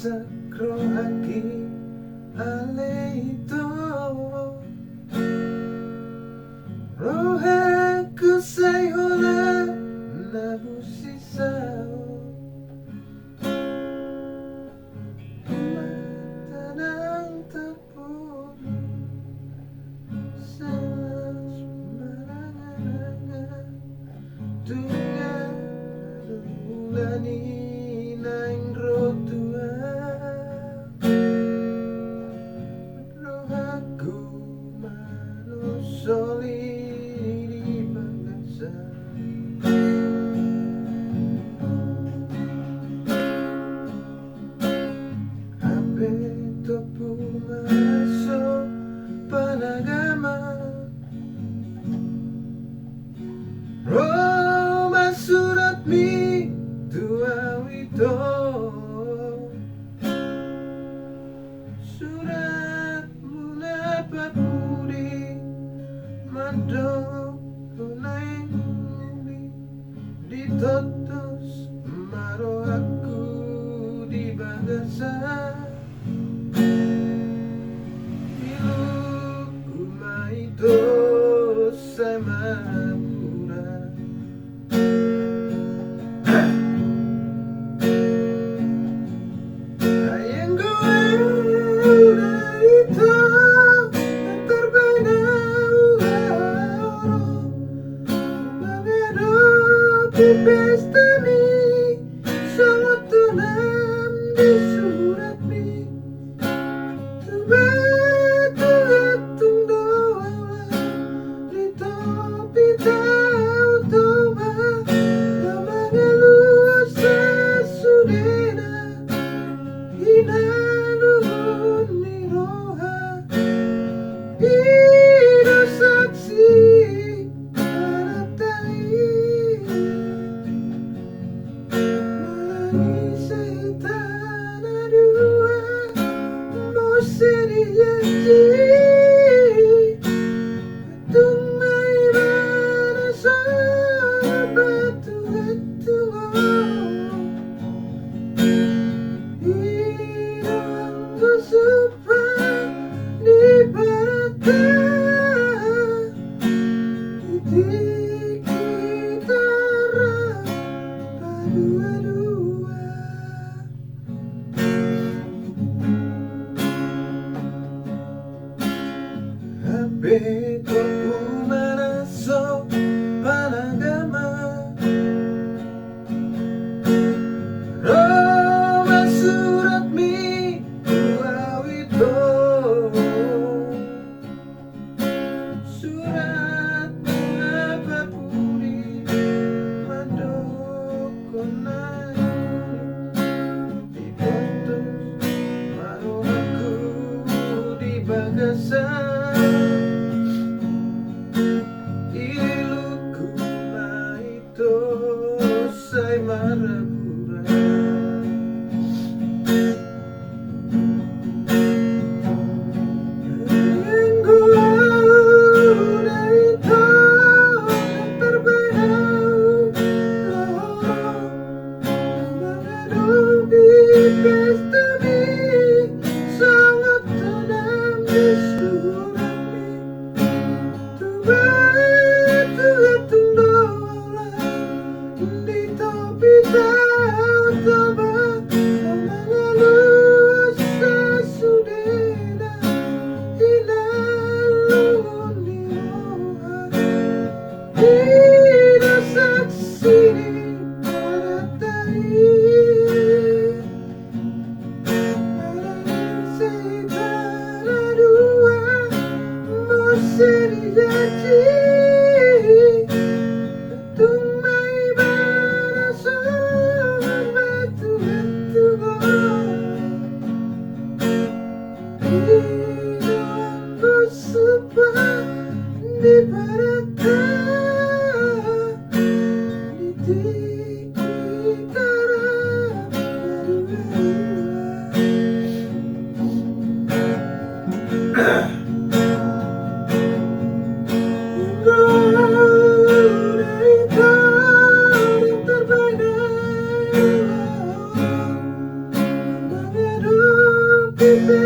sakro haki aleito rohe kusai hola nabusi sao mata nang terpunuh selas maranga dunia ulani naing rotua rohaku manusoli di bangsa ape topu maso panagama Roma surat mi tua wito surat mula puri mandok kunaing ditotos maro aku di bagasa ilu kumaito sama pesta-mi sangat tenang di surat mi tubatung doa di topi tahu toba namanya lusa sudena hinalun niroha hidup saksi Beko kumanaso panagama Roma surat mi wawito surat mengapa puri mandok konai dipotos maro aku di bagasa Sai marabura yang gua dari tahun terbenau menghadapi pesta mi sangat tenang di surat mi tuba tuga tunggu di topi best